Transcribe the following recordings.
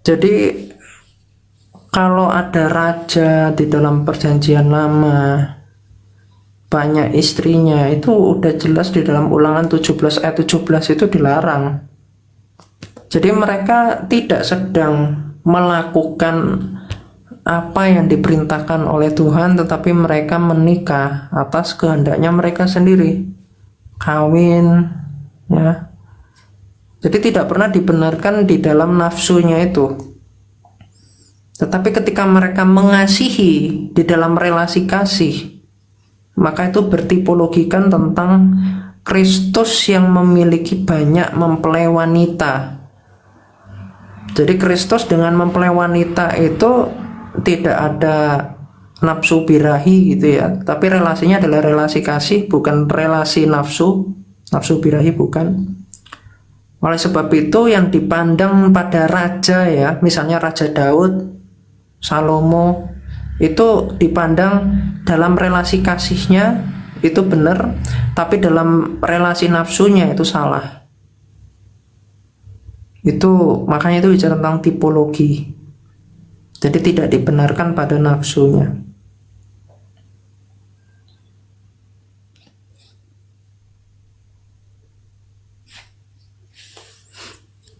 Jadi kalau ada raja di dalam perjanjian lama banyak istrinya, itu udah jelas di dalam Ulangan 17 ayat 17 itu dilarang. Jadi mereka tidak sedang melakukan apa yang diperintahkan oleh Tuhan, tetapi mereka menikah atas kehendaknya mereka sendiri, kawin, ya. Jadi tidak pernah dibenarkan di dalam nafsunya itu. Tetapi ketika mereka mengasihi di dalam relasi kasih, maka itu bertipologikan tentang Kristus yang memiliki banyak mempelai wanita. Jadi Kristus dengan mempelai wanita itu tidak ada nafsu birahi gitu ya, tapi relasinya adalah relasi kasih, bukan relasi nafsu birahi, bukan. Oleh sebab itu yang dipandang pada raja ya, misalnya Raja Daud, Salomo, itu dipandang dalam relasi kasihnya itu benar, tapi dalam relasi nafsunya itu salah. Itu makanya itu bicara tentang tipologi. Jadi tidak dibenarkan pada nafsunya.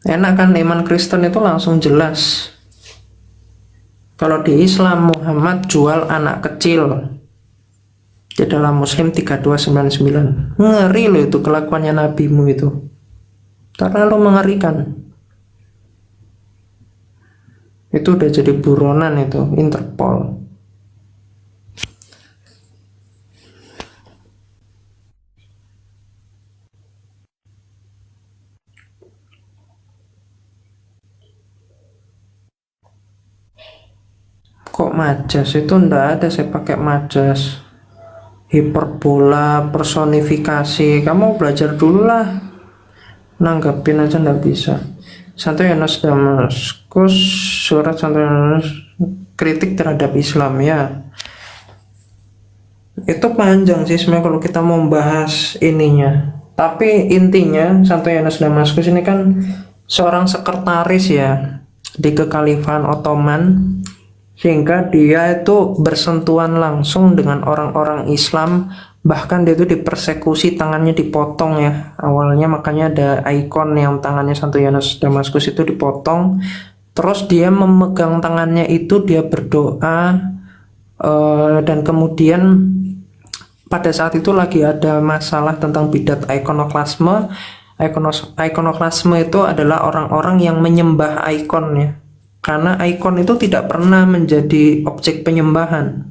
Enak kan, iman Kristen itu langsung jelas. Kalau di Islam Muhammad jual anak kecil, di dalam Muslim 3299. Ngeri loh itu kelakuannya nabimu itu, terlalu mengerikan. Itu udah jadi buronan itu Interpol. Kok majas? Itu ndak ada saya pakai majas. Hiperbola, personifikasi, kamu belajar dulu lah, nanggapin aja ndak bisa. Santo Yohanes Damaskus, surat Santo Yohanes, kritik terhadap Islam ya. Itu panjang sih sebenarnya kalau kita mau bahas ininya. Tapi intinya Santo Yohanes Damaskus ini kan seorang sekretaris ya di Kekhalifahan Ottoman, sehingga dia itu bersentuhan langsung dengan orang-orang Islam. Bahkan dia itu dipersekusi, tangannya dipotong ya awalnya, makanya ada ikon yang tangannya Santo Yohanes Damaskus itu dipotong. Terus dia memegang tangannya itu, dia berdoa, dan kemudian pada saat itu lagi ada masalah tentang bidat ikonoklasme. Ikonoklasme itu adalah orang-orang yang menyembah ikon ya, karena ikon itu tidak pernah menjadi objek penyembahan,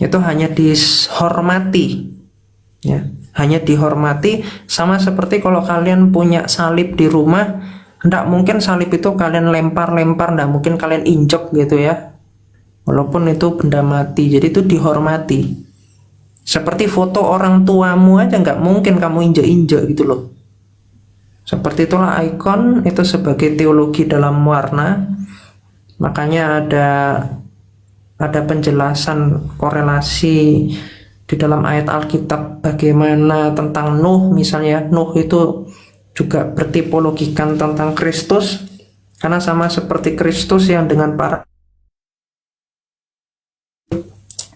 itu hanya dihormati ya, hanya dihormati. Sama seperti kalau kalian punya salib di rumah, tidak mungkin salib itu kalian lempar-lempar, tidak mungkin kalian injek gitu ya, walaupun itu benda mati. Jadi itu dihormati. Seperti foto orang tuamu aja nggak mungkin kamu injek-injek gitu loh. Seperti itulah ikon itu sebagai teologi dalam warna. Makanya ada penjelasan korelasi di dalam ayat Alkitab bagaimana tentang Nuh misalnya. Nuh itu juga bertipologikan tentang Kristus, karena sama seperti Kristus yang dengan para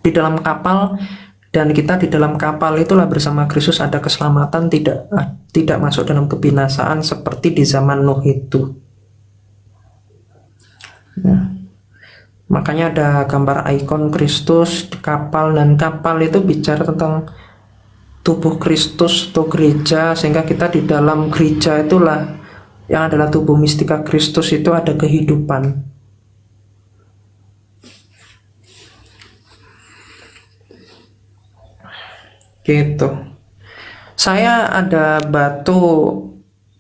di dalam kapal, dan kita di dalam kapal itulah bersama Kristus ada keselamatan, tidak masuk dalam kebinasaan seperti di zaman Nuh itu. Ya. Makanya ada gambar ikon Kristus di kapal, dan kapal itu bicara tentang tubuh Kristus atau gereja, sehingga kita di dalam gereja itulah yang adalah tubuh mistika Kristus, itu ada kehidupan. Gitu. Saya ada batu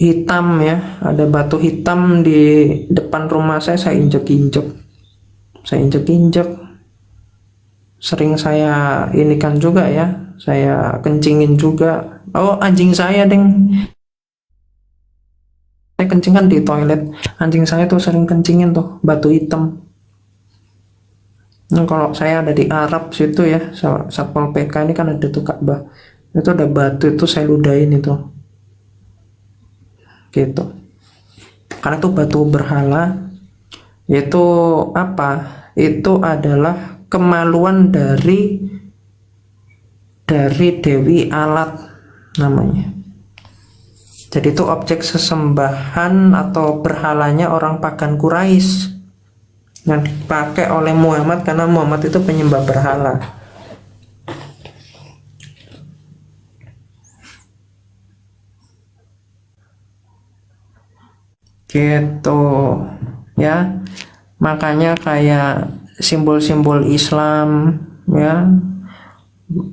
hitam ya, ada batu hitam di depan rumah saya injek-injek, sering saya inikan juga ya, saya kencingin juga. Oh, anjing saya deng, saya kencingkan di toilet, anjing saya tuh sering kencingin tuh batu hitam. Nah, kalau saya ada di Arab situ ya, Satpol PK ini kan ada tuh Ka'bah, itu ada batu itu saya ludahin itu gitu, karena itu batu berhala. Itu apa? Itu adalah kemaluan dari Dewi Alat namanya. Jadi itu objek sesembahan atau berhalanya orang pagan Quraisy yang dipakai oleh Muhammad karena Muhammad itu penyembah berhala. Gitu ya. Makanya kayak simbol-simbol Islam ya,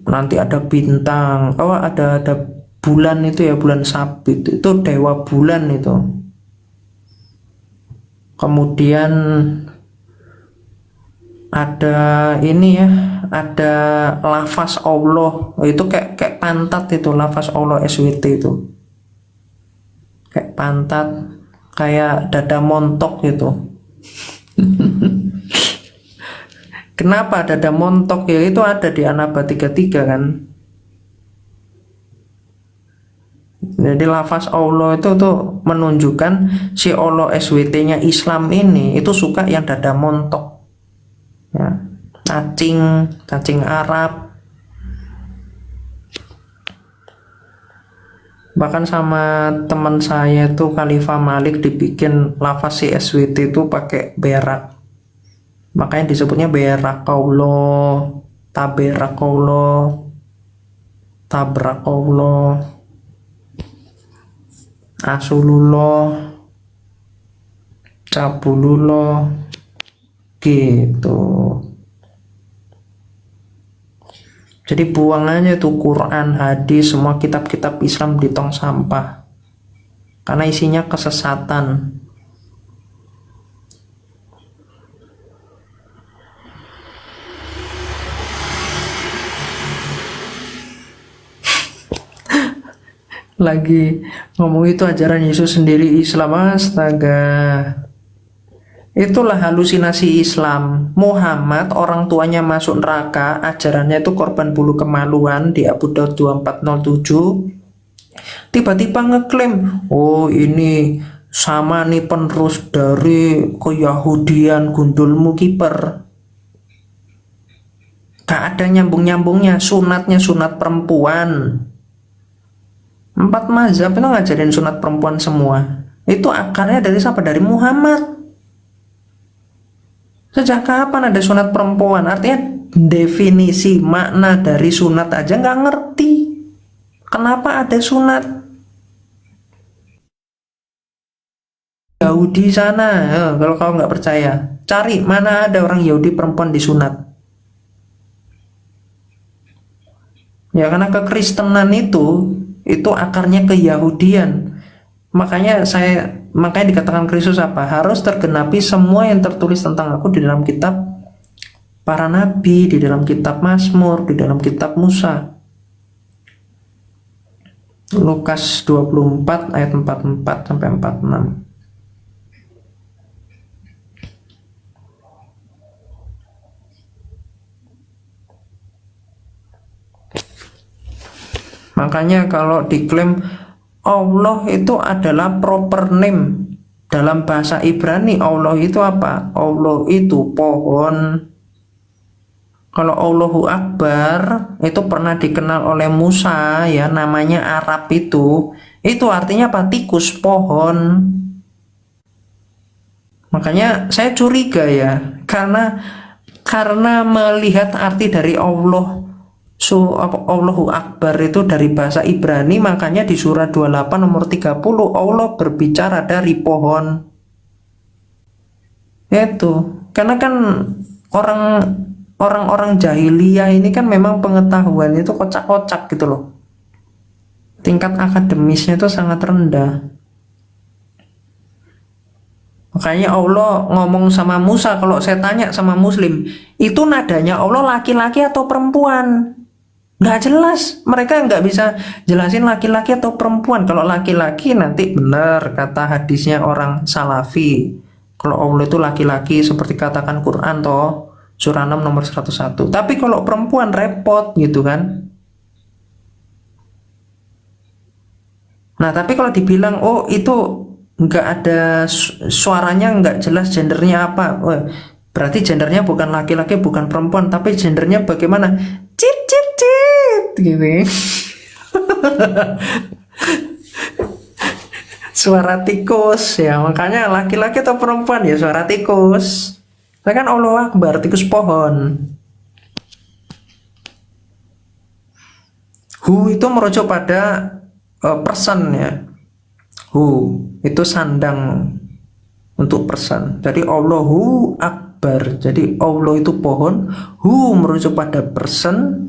nanti ada bintang, ada bulan itu ya, bulan sabit itu dewa bulan itu. Kemudian ada ini ya, ada lafaz Allah itu kayak pantat, itu lafaz Allah SWT itu kayak pantat, kayak dada montok gitu. Kenapa dada montok ya? Itu ada di An-Naba 33 kan. Jadi lafaz Allah itu tuh menunjukkan si Allah SWT-nya Islam ini itu suka yang dada montok ya, cacing Arab. Bahkan sama teman saya tuh Khalifah Malik dibikin lafaz si SWT itu pakai berak, makanya disebutnya berakallah, taberakallah, tabrakallah, asulullah, cabulullah gitu. Jadi buang aja tuh Quran, hadis, semua kitab-kitab Islam di tong sampah karena isinya kesesatan. Lagi ngomong itu ajaran Yesus sendiri Islam, astaga. Itulah halusinasi Islam. Muhammad orang tuanya masuk neraka, ajarannya itu korban bulu kemaluan di Abu Daud 2407. Tiba-tiba ngeklaim, oh ini sama nih penerus dari keyahudian gundulmu kiper. Gak ada nyambung-nyambungnya, sunatnya sunat perempuan. 4 mazhab itu ngajarin sunat perempuan semua. Itu akarnya dari siapa? Dari Muhammad. Sejak kapan ada sunat perempuan? Artinya definisi makna dari sunat aja nggak ngerti. Kenapa ada sunat? Yahudi sana, kalau kau nggak percaya, cari mana ada orang Yahudi perempuan disunat. Ya karena kekristenan itu akarnya keyahudian. Makanya dikatakan Kristus apa? Harus tergenapi semua yang tertulis tentang aku di dalam kitab para nabi, di dalam kitab Mazmur, di dalam kitab Musa. Lukas 24 ayat 44 sampai 46. Makanya kalau diklaim Allah itu adalah proper name dalam bahasa Ibrani, Allah itu apa? Allah itu pohon. Kalau Allahu Akbar itu pernah dikenal oleh Musa ya, namanya Arab itu artinya apa? Tikus, pohon. Makanya saya curiga ya, karena melihat arti dari Allah, Allahu Akbar itu dari bahasa Ibrani, makanya di surat 28 nomor 30 Allah berbicara dari pohon. Itu karena kan orang-orang jahiliyah ini kan memang pengetahuan itu kocak-kocak gitu loh. Tingkat akademisnya itu sangat rendah. Makanya Allah ngomong sama Musa, kalau saya tanya sama Muslim, itu nadanya Allah laki-laki atau perempuan? Nggak jelas, mereka nggak bisa jelasin laki-laki atau perempuan. Kalau laki-laki nanti benar kata hadisnya orang Salafi, kalau Allah itu laki-laki seperti katakan Quran toh, surah 6 nomor 101. Tapi kalau perempuan repot gitu kan. Nah tapi kalau dibilang oh itu nggak ada suaranya, nggak jelas gendernya apa. Wah, berarti gendernya bukan laki-laki, bukan perempuan, tapi gendernya bagaimana? Cip cip cip gitu. Suara tikus ya, makanya laki-laki atau perempuan ya suara tikus. Saya kan Allah Akbar, tikus pohon. Hu itu merujuk pada person ya. Hu itu sandang untuk person. Jadi Allahu Akbar. Jadi Allah itu pohon, hu merujuk pada person,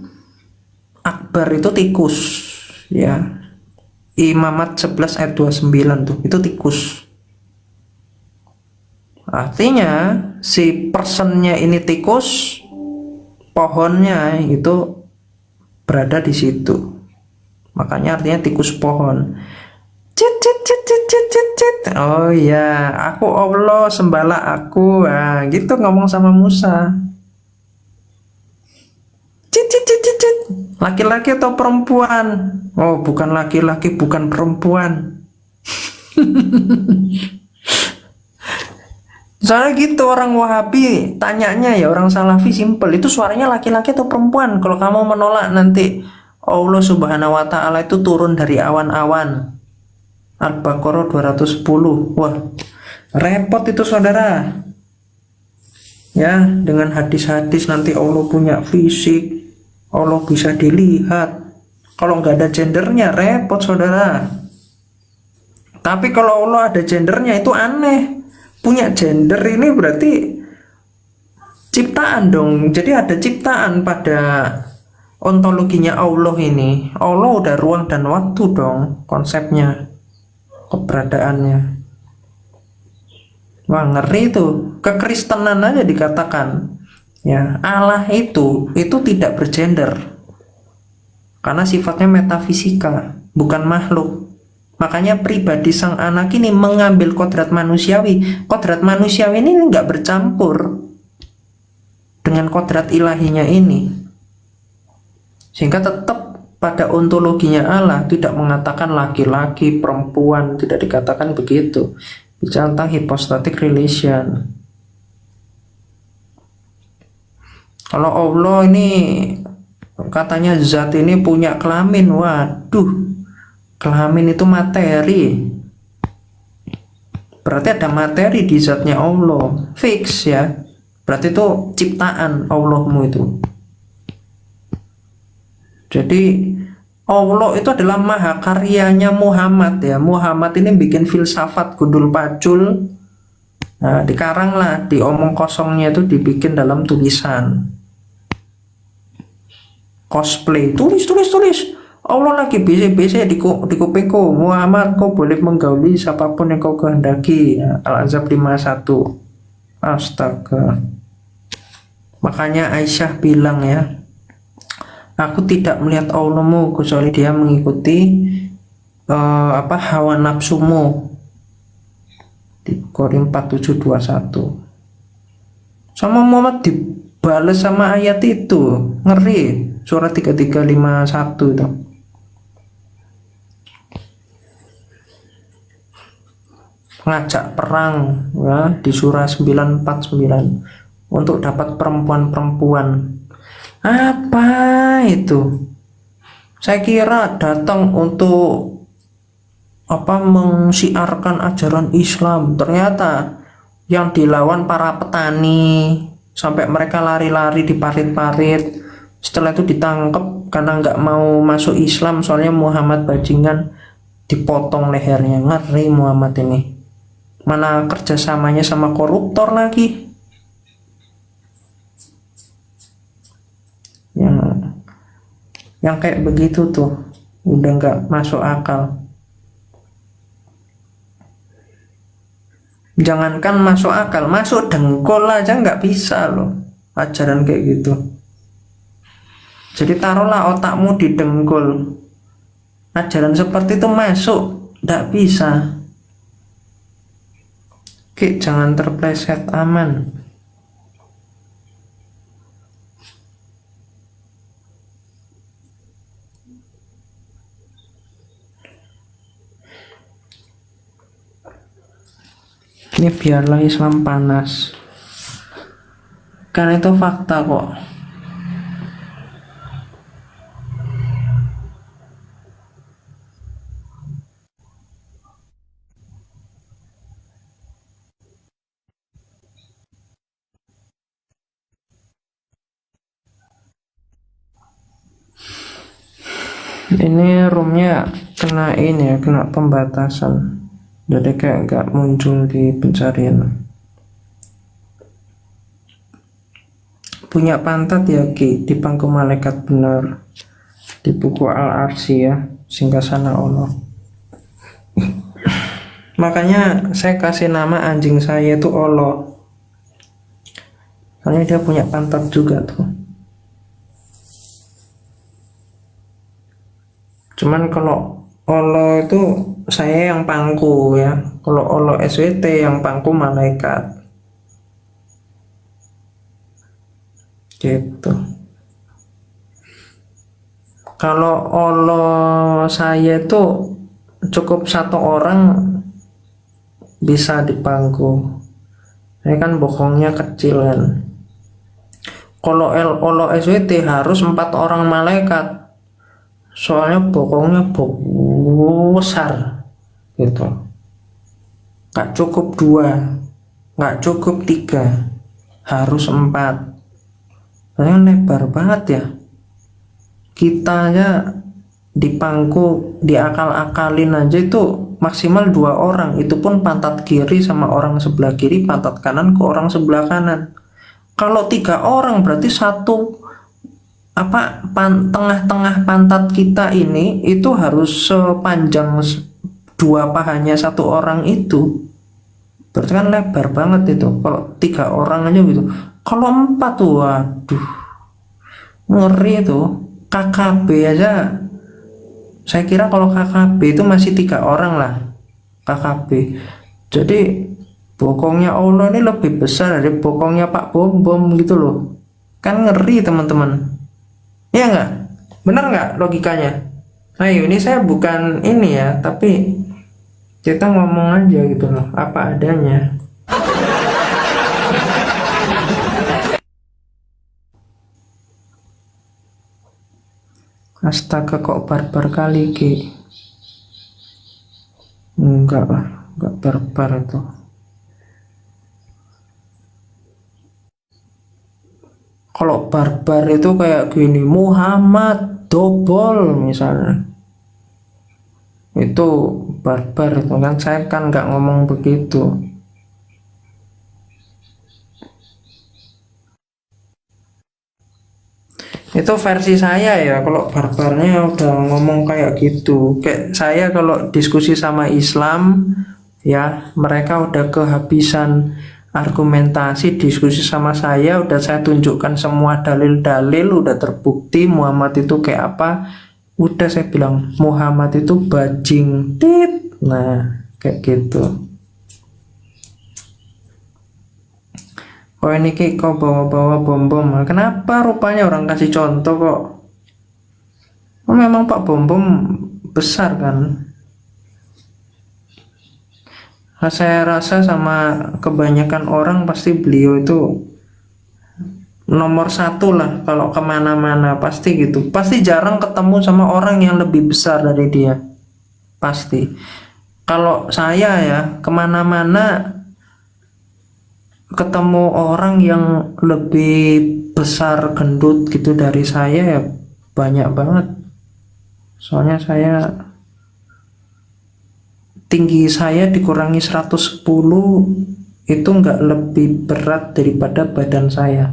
akbar itu tikus ya. Imamat 11 ayat 29 tuh, itu tikus. Artinya si personnya ini tikus, pohonnya itu berada di situ. Makanya artinya tikus pohon. Cit cit cit cit cit cit cit. Oh ya, aku Allah, sembahlah aku. Nah, gitu ngomong sama Musa. Cit cit cit cit cit. Laki-laki atau perempuan? Oh, bukan laki-laki, bukan perempuan. Soalnya gitu orang Wahabi tanyanya ya, orang Salafi simpel, itu suaranya laki-laki atau perempuan? Kalau kamu menolak nanti Allah Subhanahu wa taala itu turun dari awan-awan. Al-Baqarah 210. Wah, repot itu saudara. Ya, dengan hadis-hadis nanti Allah punya fisik, Allah bisa dilihat. Kalau nggak ada gendernya repot saudara. Tapi kalau Allah ada gendernya itu aneh. Punya gender ini berarti ciptaan dong. Jadi ada ciptaan pada ontologinya Allah ini. Allah udah ruang dan waktu dong konsepnya, keberadaannya. Wah, ngeri itu. Kekristenan aja dikatakan ya Allah itu tidak bergender karena sifatnya metafisika, bukan makhluk. Makanya pribadi sang anak ini mengambil kodrat manusiawi. Kodrat manusiawi ini nggak bercampur dengan kodrat ilahinya ini, sehingga tetap pada ontologinya Allah tidak mengatakan laki-laki, perempuan, tidak dikatakan begitu. Bicara tentang hypostatic relation. Kalau Allah ini katanya zat ini punya kelamin, waduh, kelamin itu materi. Berarti ada materi di zatnya Allah, fix ya. Berarti itu ciptaan Allahmu itu. Jadi Allah itu adalah maha karyanya Muhammad ya. Muhammad ini bikin filsafat gundul pacul. Nah, dikarang lah, di omong kosongnya itu dibikin dalam tulisan. Cosplay, tulis. Allah lagi bisik-bisik di kupingku, Muhammad kau boleh menggauli siapapun yang kau kehendaki ya. Al-Azab 51. Astaga. Makanya Aisyah bilang ya, aku tidak melihat Allahmu kecuali dia mengikuti hawa nafsumu. Di Qarim 4721. Sama Muhammad dibales sama ayat itu, ngeri. Surah 3351 itu. Ngajak perang ya di surah 949 untuk dapat perempuan-perempuan. Apa itu? Saya kira datang untuk mensiarkan ajaran Islam. Ternyata yang dilawan para petani sampai mereka lari-lari di parit-parit. Setelah itu ditangkap karena nggak mau masuk Islam, soalnya Muhammad bajingan, dipotong lehernya. Ngeri Muhammad ini. Mana kerjasamanya sama koruptor lagi. Yang kayak begitu tuh udah nggak masuk akal. Jangankan masuk akal, masuk dengkul aja nggak bisa loh ajaran kayak gitu. Jadi taruhlah otakmu di dengkul, ajaran seperti itu masuk nggak bisa. Oke, jangan terpleset, aman. Ini biarlah Islam panas, karena itu fakta kok. Ini roomnya kena ini ya, kena pembatasan, jadi kayak nggak muncul di pencarian. Punya pantat ya Ki, di pangku malaikat benar, di buku Al-Arsy ya, singgasana Allah. Makanya saya kasih nama anjing saya itu Olo, karena dia punya pantat juga tuh. Cuman kalau Olo itu saya yang pangku ya, kalau Olo SWT yang pangku malaikat gitu. Kalau Olo saya itu cukup satu orang bisa dipangku, ini kan bokongnya kecil kan. Kalau Olo SWT harus 4 orang malaikat, soalnya bokongnya besar gitu. Nggak cukup 2, nggak cukup 3, harus 4. Soalnya lebar banget ya. Kita aja dipangku, diakal-akalin aja itu maksimal 2 orang, itu pun pantat kiri sama orang sebelah kiri, pantat kanan ke orang sebelah kanan. Kalau 3 orang berarti tengah-tengah pantat kita ini itu harus sepanjang 2 pahanya 1 orang itu, berarti kan lebar banget itu. Kalau 3 orang aja gitu, kalau 4 waduh ngeri itu. KKB aja saya kira kalau KKB itu masih 3 orang lah KKB, jadi bokongnya Allah ini lebih besar dari bokongnya Pak Bom Bom gitu loh, kan ngeri teman-teman. Ya nggak? Benar nggak logikanya? Ayo, ini saya bukan ini ya, tapi kita ngomong aja gitu loh, apa adanya. Astaga, kok barbar kali Ki. Enggak lah, enggak barbar itu. Kalau barbar itu kayak gini, Muhammad dobol misalnya, itu barbar itu kan. Saya kan nggak ngomong begitu. Itu versi saya ya. Kalau barbarnya udah ngomong kayak gitu, kayak saya kalau diskusi sama Islam ya, mereka udah kehabisan argumentasi diskusi sama saya, udah saya tunjukkan semua dalil-dalil, udah terbukti Muhammad itu kayak apa, udah saya bilang Muhammad itu bajing tit. Nah kayak gitu. Oh ini kok bawa-bawa bom-bom, kenapa rupanya orang kasih contoh kok. Oh, memang Pak Bom-bom besar kan. Nah, saya rasa sama kebanyakan orang pasti beliau itu nomor 1 lah kalau kemana-mana, pasti gitu. Pasti jarang ketemu sama orang yang lebih besar dari dia, pasti. Kalau saya ya kemana-mana ketemu orang yang lebih besar gendut gitu dari saya ya banyak banget. Soalnya tinggi saya dikurangi 110 itu nggak lebih berat daripada badan saya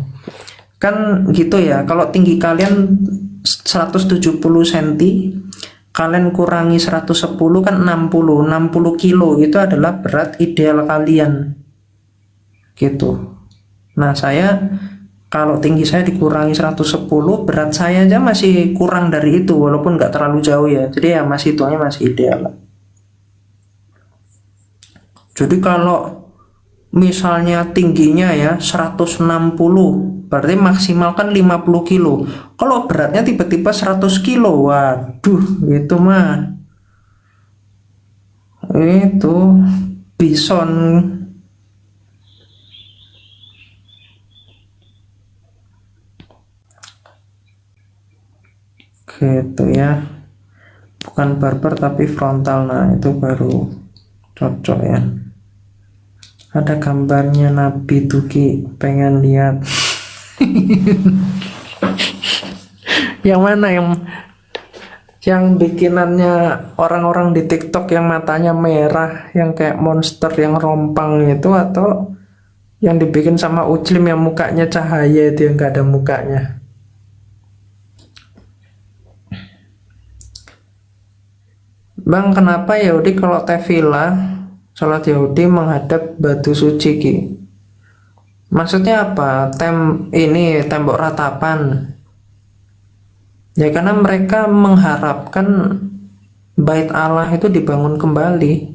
kan gitu ya. Kalau tinggi kalian 170 cm, kalian kurangi 110 kan 60 kilo, itu adalah berat ideal kalian gitu. Nah saya kalau tinggi saya dikurangi 110, berat saya aja masih kurang dari itu, walaupun nggak terlalu jauh ya, jadi ya masih hitungannya masih ideal. Jadi kalau misalnya tingginya ya 160, berarti maksimal kan 50 kilo. Kalau beratnya tiba-tiba 100 kilo, waduh itu mah itu bison gitu ya, bukan barber tapi frontal. Nah itu baru cocok ya. Ada gambarnya Nabi Tuki, pengen lihat. Yang mana yang bikinannya orang-orang di TikTok yang matanya merah, yang kayak monster yang rompang itu, atau yang dibikin sama Uclim yang mukanya cahaya itu yang gak ada mukanya? Bang, kenapa Yahudi kalau tefillah sholat Yahudi menghadap batu suci Ki? Maksudnya apa? Ini tembok ratapan. Ya karena mereka mengharapkan bait Allah itu dibangun kembali.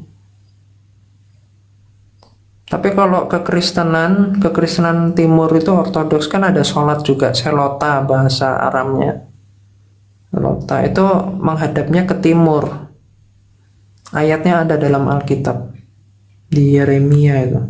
Tapi kalau kekristenan timur itu ortodoks kan ada sholat juga, selota bahasa Aramnya. Selota itu menghadapnya ke timur. Ayatnya ada dalam Alkitab di Yeremia itu.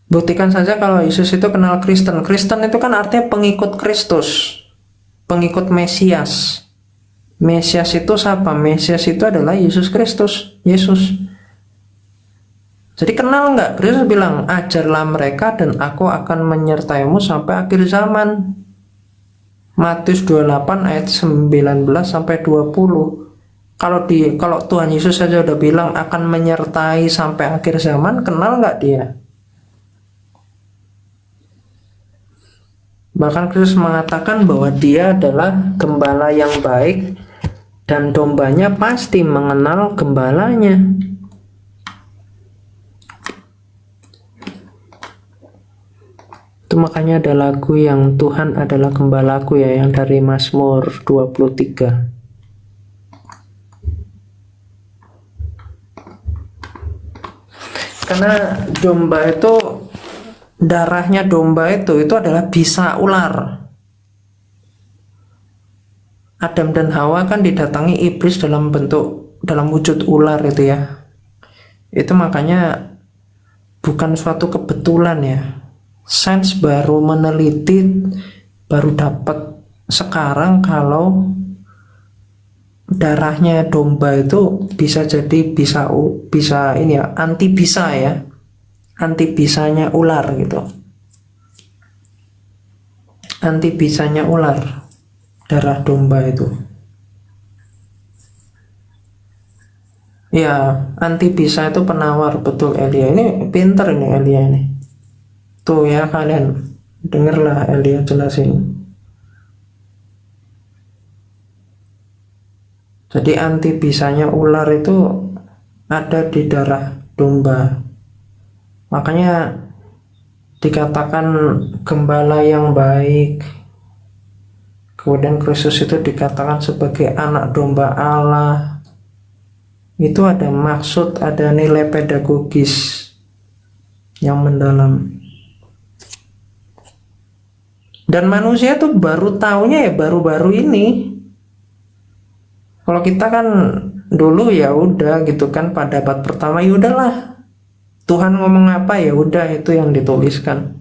Buktikan saja kalau Yesus itu kenal Kristen. Kristen itu kan artinya pengikut Kristus, pengikut Mesias. Mesias itu siapa? Mesias itu adalah Yesus Kristus, Yesus. Jadi kenal nggak? Kristus bilang, ajarlah mereka dan aku akan menyertaimu sampai akhir zaman. Matius 28 ayat 19 sampai 20. Kalau Tuhan Yesus saja udah bilang akan menyertai sampai akhir zaman, kenal nggak dia? Bahkan Kristus mengatakan bahwa dia adalah gembala yang baik dan dombanya pasti mengenal gembalanya. Itu makanya ada lagu yang Tuhan adalah gembalaku ya, yang dari Mazmur 23. Karena domba itu, darahnya domba itu adalah bisa ular. Adam dan Hawa kan didatangi iblis dalam wujud ular itu ya. Itu makanya bukan suatu kebetulan ya. Sains baru meneliti, baru dapat sekarang kalau darahnya domba itu bisa jadi bisa ini ya, anti bisanya ular gitu. Anti bisanya ular, darah domba itu. Ya, anti bisa itu penawar, betul Elia. Ini pinter ini Elia ini. Tuh ya kalian, dengarlah Elia jelasin. Jadi anti bisanya ular itu ada di darah domba. Makanya dikatakan gembala yang baik. Kemudian Kristus itu dikatakan sebagai anak domba Allah. Itu ada maksud, ada nilai pedagogis yang mendalam. Dan manusia tuh baru taunya ya baru-baru ini. Kalau kita kan dulu ya udah gitu kan, pada abad pertama ya udahlah, Tuhan ngomong apa ya udah itu yang dituliskan.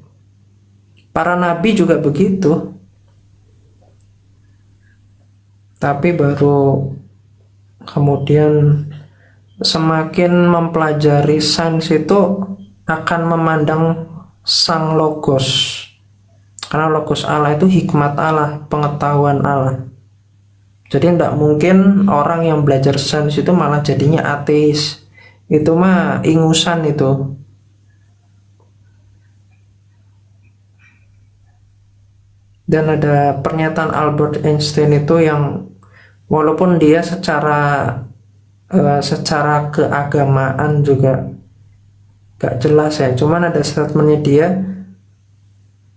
Para nabi juga begitu. Tapi baru kemudian semakin mempelajari sains itu akan memandang sang logos. Karena logos Allah itu hikmat Allah, pengetahuan Allah. Jadi tidak mungkin orang yang belajar sains itu malah jadinya ateis. Itu mah ingusan itu. Dan ada pernyataan Albert Einstein itu yang walaupun dia secara keagamaan juga gak jelas ya, cuman ada statementnya dia,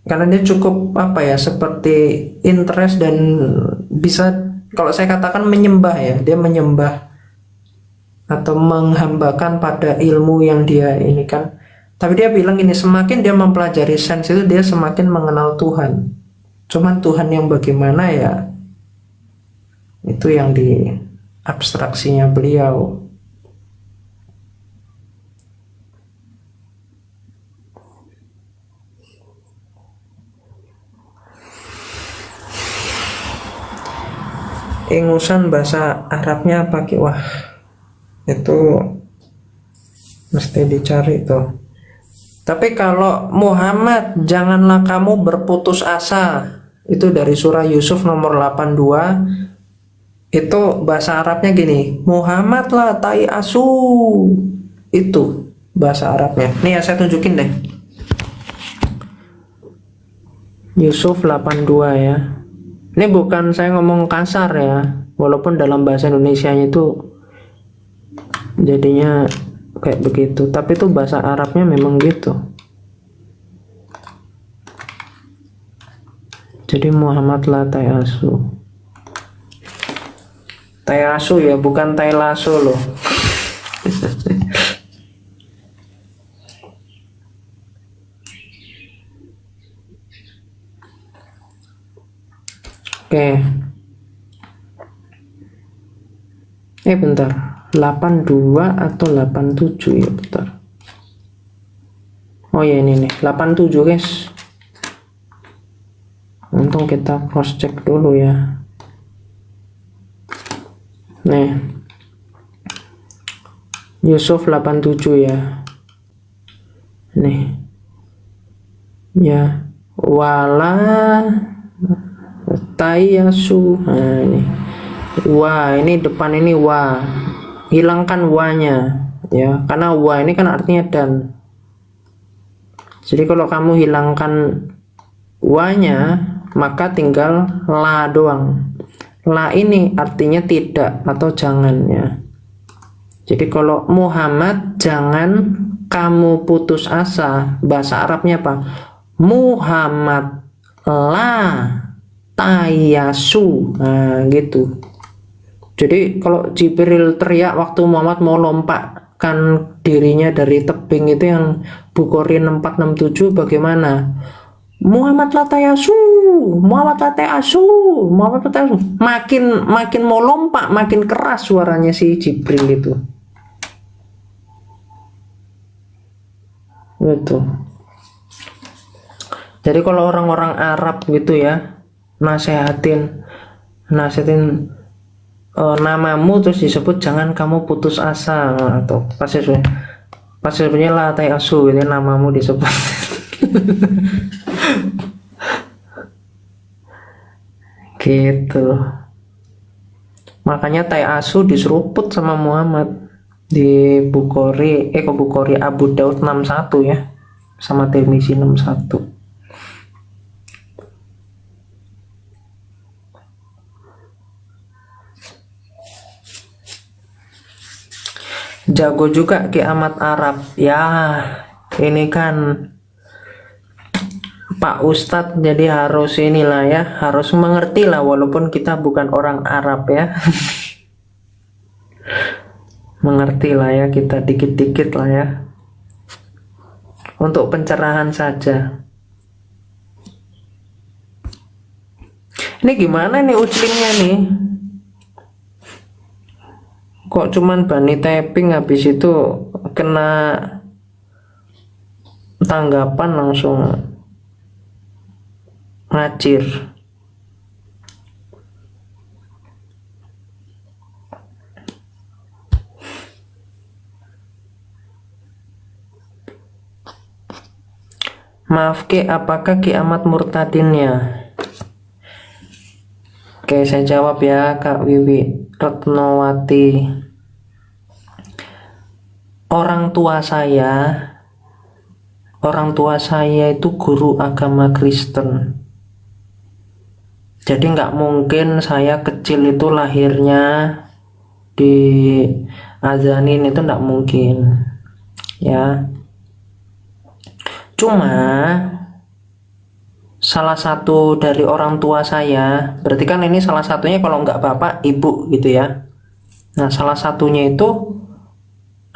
karena dia cukup seperti interest dan bisa, kalau saya katakan menyembah ya, dia menyembah atau menghambakan pada ilmu yang dia ini kan. Tapi dia bilang gini, semakin dia mempelajari sains itu dia semakin mengenal Tuhan. Cuman Tuhan yang bagaimana ya, itu yang di abstraksinya beliau. ingusan bahasa Arabnya apa Ki? Wah, itu mesti dicari tuh. Tapi kalau Muhammad, janganlah kamu berputus asa, itu dari surah Yusuf nomor 82. Itu bahasa Arabnya gini, Muhammad lah tai asu. Itu bahasa Arabnya. Nih ya, saya tunjukin deh. Yusuf 82 ya. Ini bukan saya ngomong kasar ya, walaupun dalam bahasa Indonesianya itu jadinya kayak begitu, tapi itu bahasa Arabnya memang gitu. Jadi Muhammad la tai asu. Tai asu ya, bukan tai lasso loh. Oke. Bentar. 82 atau 87 ya, bentar. Oh ya, ini nih 87 guys. Untung kita cross check dulu ya. Nih Yusuf 87 ya. Nih ya, wala tayasu. Nah ini wa, ini depan ini wa, hilangkan wa-nya ya, karena wa ini kan artinya dan. Jadi kalau kamu hilangkan wa-nya, maka tinggal la doang. La ini artinya tidak atau jangan ya. Jadi kalau Muhammad, jangan kamu putus asa, bahasa Arabnya apa? Muhammad la tayasu. Nah gitu. Jadi kalau Jibril teriak waktu Muhammad mau lompatkan dirinya dari tebing itu yang Bukhari 6467, bagaimana? Muhammad la tayasu, Muhammad la tayasu, Muhammad la tayasu. Makin mau lompat, makin keras suaranya si Jibril itu. Gitu. Jadi kalau orang-orang Arab gitu ya, nasihatin namamu terus disebut jangan kamu putus asa, atau pas sebenarnya la tayasu gitu namamu disebut. Gitu. Makanya tayasu diseruput sama Muhammad di Bukhari, Bukhari Abu Daud 61 ya, sama Tirmizi 61. Jago juga kiamat Arab ya. Ini kan Pak Ustadz, jadi harus inilah ya, harus mengerti lah walaupun kita bukan orang Arab ya. Mengerti lah ya kita dikit-dikit lah ya, untuk pencerahan saja. Ini gimana nih uclingnya nih, kok cuman Bani typing, habis itu kena tanggapan langsung ngacir. Maaf Ki, apakah kiamat murtadinnya? Oke, saya jawab ya Kak Wiwi Retnowati. Orang tua saya itu guru agama Kristen. Jadi nggak mungkin saya kecil itu lahirnya di azanin, itu nggak mungkin ya. Cuma salah satu dari orang tua saya, berarti kan ini salah satunya kalau nggak bapak ibu gitu ya. Nah salah satunya itu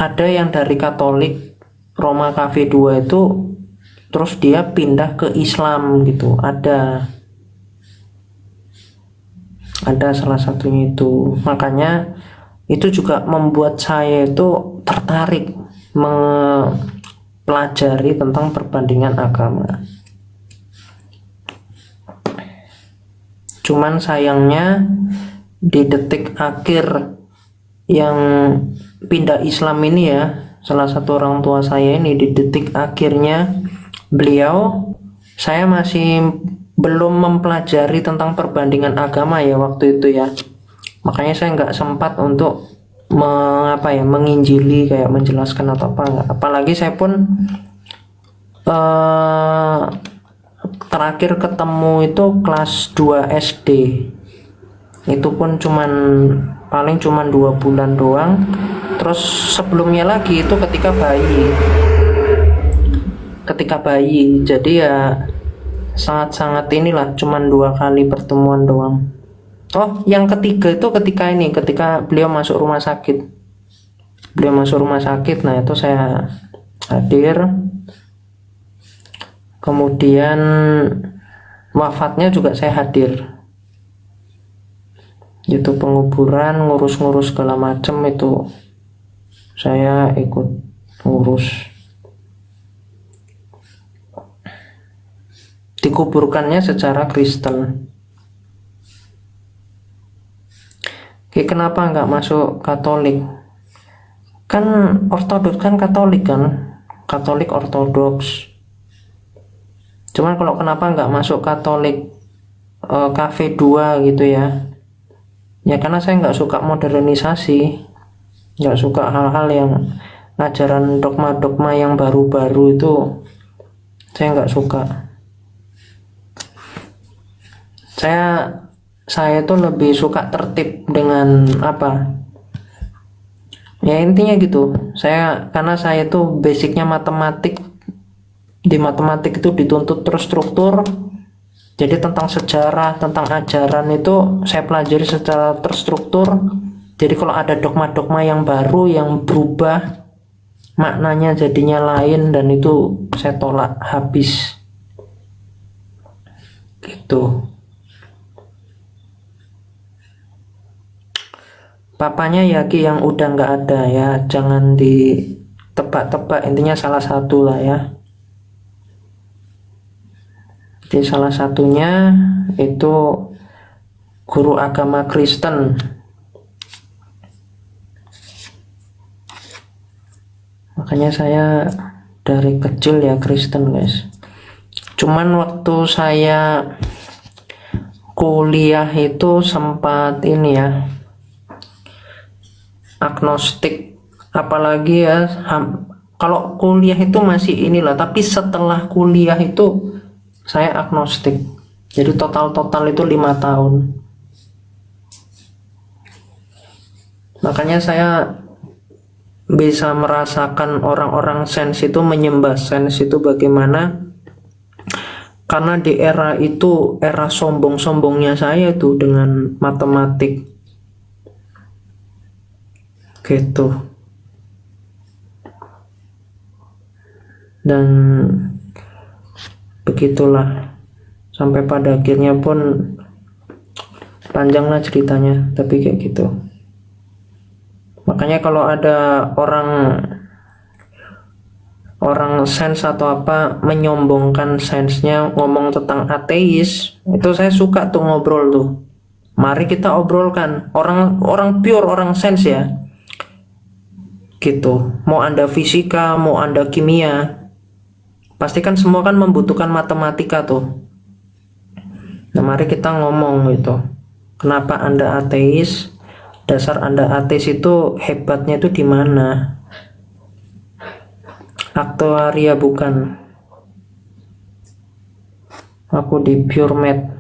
ada yang dari Katolik Roma KV2 itu, terus dia pindah ke Islam gitu, ada salah satunya itu. Makanya itu juga membuat saya itu tertarik mempelajari tentang perbandingan agama. Cuman sayangnya di detik akhir yang pindah Islam ini ya, salah satu orang tua saya ini di detik akhirnya beliau, saya masih belum mempelajari tentang perbandingan agama ya waktu itu ya, makanya saya nggak sempat untuk menginjili kayak menjelaskan atau apa, apalagi saya pun terakhir ketemu itu kelas 2 SD, itu pun paling cuman 2 bulan doang. Terus sebelumnya lagi itu ketika bayi, jadi ya sangat-sangat inilah, cuman 2 kali pertemuan doang. Oh, yang ketiga itu ketika beliau masuk rumah sakit. Nah itu saya hadir. Kemudian wafatnya juga saya hadir. Itu penguburan, ngurus-ngurus segala macam itu saya ikut ngurus. Dikuburkannya secara Kristen. Oke, kenapa nggak masuk Katolik? Kan Ortodoks kan Katolik kan, Katolik Ortodoks. Cuman kalau kenapa nggak masuk Katolik KV2 gitu ya? Ya karena saya nggak suka modernisasi, nggak suka hal-hal yang ajaran dogma-dogma yang baru-baru itu, saya nggak suka. Saya tuh lebih suka tertib dengan ya intinya gitu. Karena saya tuh basicnya matematik, di matematik itu dituntut terstruktur, jadi tentang sejarah, tentang ajaran itu saya pelajari secara terstruktur. Jadi kalau ada dogma-dogma yang baru yang berubah maknanya jadinya lain, dan itu saya tolak habis gitu. Papanya Yaki yang udah nggak ada ya, jangan ditebak-tebak, intinya salah satu lah ya. Jadi salah satunya itu guru agama Kristen. Makanya saya dari kecil ya Kristen guys. Cuman waktu saya kuliah itu sempat ini ya, agnostik, apalagi ya kalau kuliah itu masih inilah, tapi setelah kuliah itu saya agnostik, jadi total itu 5 tahun. Makanya saya bisa merasakan orang-orang sains itu menyembah sains itu bagaimana, karena di era itu era sombong-sombongnya saya tuh dengan matematik gitu. Dan begitulah sampai pada akhirnya pun panjanglah ceritanya, tapi kayak gitu. Makanya kalau ada orang sains atau apa menyombongkan sainsnya, ngomong tentang ateis, itu saya suka tuh ngobrol tuh. Mari kita obrolkan, orang pure, orang sains ya gitu. Mau Anda fisika, mau Anda kimia, pasti kan semua kan membutuhkan matematika tuh. Nah mari kita ngomong gitu, kenapa Anda ateis, dasar Anda ateis itu hebatnya itu di mana? Aktuaria bukan, aku di pure math.